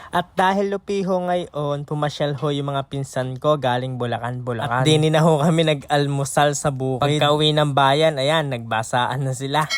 At dahil lupiho ngayon, pumasyal ho yung mga pinsan ko galing Bulacan. At dini na ho kami nag-almusal sa bukid. Pagka-uwi ng bayan, ayan, nagbasaan na sila.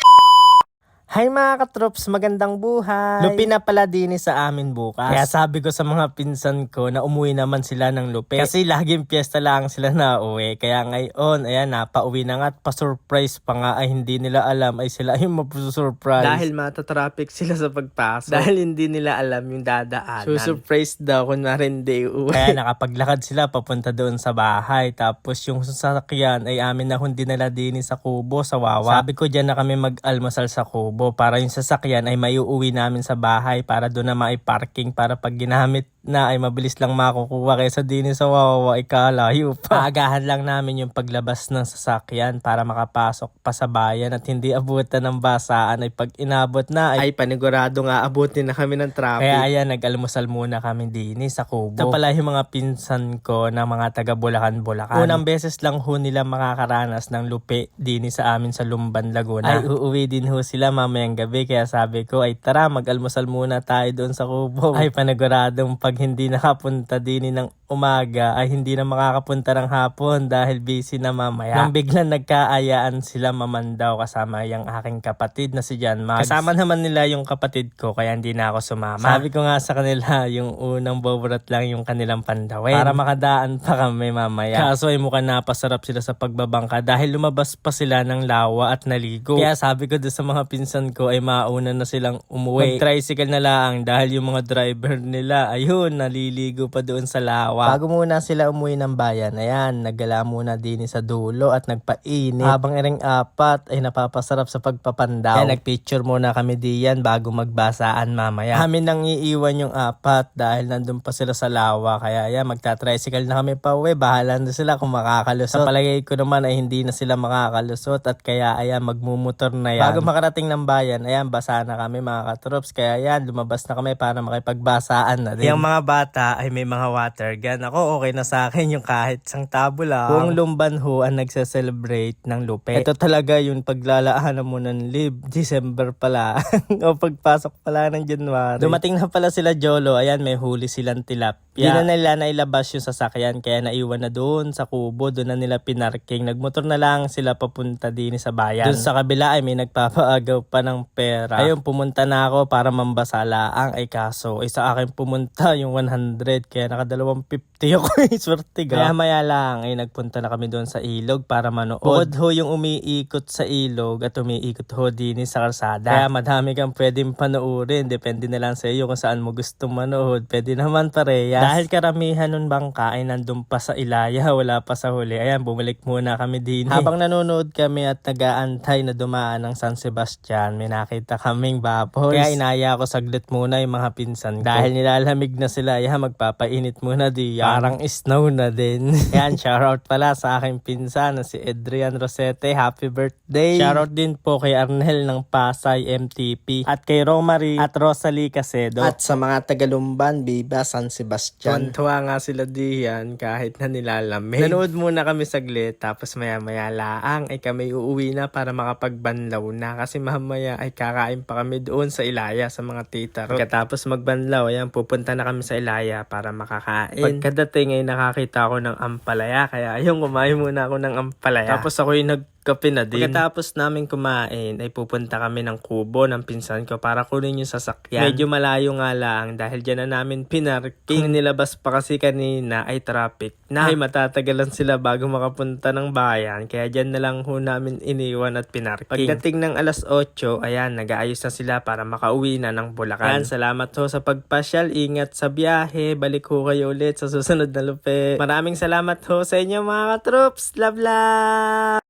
Hi mga katrops, magandang buhay! Lupi na pala din sa amin bukas. Kaya sabi ko sa mga pinsan ko na umuwi naman sila ng lupi. Kasi laging piyesta lang sila na uwi. Kaya ngayon, ayan, napauwi na nga at pa-surprise pa nga ay hindi nila alam ay sila yung mapusurprise. Dahil matatraffic sila sa pagpasok. Dahil hindi nila alam yung dadaanan. Surprise daw kung hindi uwi. Kaya nakapaglakad sila papunta doon sa bahay. Tapos yung sasakyan ay amin na hindi nila din sa kubo sa Wawa. Sabi ko dyan na kami mag-almasal sa kubo para yung sasakyan ay maiuwi namin sa bahay para doon na maiparking para pag ginamit na ay mabilis lang makukuha kaysa din sa Wawa ay kalayo pa. Aagahan lang namin yung paglabas ng sasakyan para makapasok pa sa bayan at hindi abutan ng basaan ay pag inabot na ay panigurado nga abutin na kami ng traffic. Kaya ayan, nag-almusal muna kami din sa kubo. Ito pala yung mga pinsan ko na mga taga Bulacan. Unang beses lang ho nila makakaranas ng lupi din sa amin sa Lumban, Laguna. Ay uuwi din ho sila mamayang gabi kaya sabi ko ay tara mag-almusal muna tayo doon sa kubo. Ay paniguradong pag hindi nakapunta din ng umaga ay hindi na makakapunta ng hapon dahil busy na mamaya. Nang biglang nagkaayaan sila mamandaw kasama yung aking kapatid na si John Mags. Kasama naman nila yung kapatid ko kaya hindi na ako sumama. Sabi ko nga sa kanila yung unang boborat lang yung kanilang pandawin para makadaan pa kami mamaya. Kaso ay mukhang napasarap sila sa pagbabangka dahil lumabas pa sila ng lawa at naligo. Kaya sabi ko doon sa mga pinsan ko ay mauna na silang umuwi. Mag-tricycle na lang dahil yung mga driver nila ayun naliligo pa doon sa lawa. Bago muna sila umuwi ng bayan, ayan, naggala muna din sa dulo at nagpainit. Habang iring apat ay napapasarap sa pagpapandaw. Kaya nagpicture muna kami diyan bago magbasaan mamaya. Kami nang iiwan yung apat dahil nandun pa sila sa lawa. Kaya ayan, magta-tricycle na kami pa uwi. Bahala na sila kung makakalusot. Sa palagay ko naman ay hindi na sila makakalusot at kaya ayan, magmumotor na yan. Bago makarating ng bayan, ayan, basa na kami mga katrops. Kaya ayan, lumabas na kami para makipagbasaan na din. Yung mga bata ay may mga water gun. Ako okay na sa akin yung kahit isang tabo lang. Buong Lumban ho ang nagse-celebrate ng lupi. Ito talaga yung paglalaanan mo ng leave. December pala. O pagpasok pala ng January. Dumating na pala sila Jolo. Ayan, may huli silang tilapia. Hindi na nila nailabas yung sasakyan kaya naiwan na doon sa kubo. Doon na nila pinarking. Nagmotor na lang sila papunta din sa bayan. Doon sa kabila ay may nagpapaagaw pa ng pera. Ayun, pumunta na ako para mambasala ang ay kaso. Sa akin pumunta yung 100 kaya nakadalawang 50 ako. Swerte ga. Kaya maya lang ay nagpunta na kami doon sa ilog para manood. Bukod ho yung umiikot sa ilog at umiikot ho din sa kalsada. Kaya madami kang pwedeng panoorin. Depende na lang sa iyo kung saan mo gustong manood. Pwede naman parehas. Dahil karamihan nun bangka ay nandun pa sa Ilaya. Wala pa sa huli. Ayan, bumalik muna kami din. Habang nanonood kami at nag-aantay na dumaan ng San Sebastian, may nakita kaming baboy. Kaya inaya ko saglit muna yung mga pinsan ko. Dahil nilalamig na sila. Ayan, magpapainit muna diyan. Parang snow na din. Yan, shoutout pala sa aking pinsan na si Adrian Rosete. Happy birthday! Shoutout din po kay Arnel ng Pasay MTP at kay Romary at Rosalie Casedo. At sa mga Tagalumban, Viva San Sebastian. Tuwa nga sila diyan kahit na nilalamig. Nanood muna kami saglit tapos maya-maya laang ay kami uuwi na para makapagbanlaw na kasi mamaya ay kakain pa kami doon sa Ilaya sa mga tita. Pagkatapos magbanlaw, ayan, pupunta na kami sa Ilaya para makakain. Pagkadating ay nakakita ako ng ampalaya kaya ayun, kumain muna ako ng ampalaya. Tapos ako yung nagkape na din. Pagkatapos namin kumain ay pupunta kami ng kubo ng pinsan ko para kunin yung sasakyan. Medyo malayo nga lang dahil dyan na namin pinarking. Kung nilabas pa kasi kanina ay traffic na. Ay matatagalan sila bago makapunta ng bayan. Kaya dyan na lang ho namin iniwan at pinarking. Pagdating ng alas 8, ayan, nag-aayos na sila para makauwi na ng Bulacan. Ayan, salamat ho sa pagpasyal. Ingat sa biyahe. Balik ho kayo ulit sa susunod na lupi. Maraming salamat ho sa inyo mga katrops. Love love!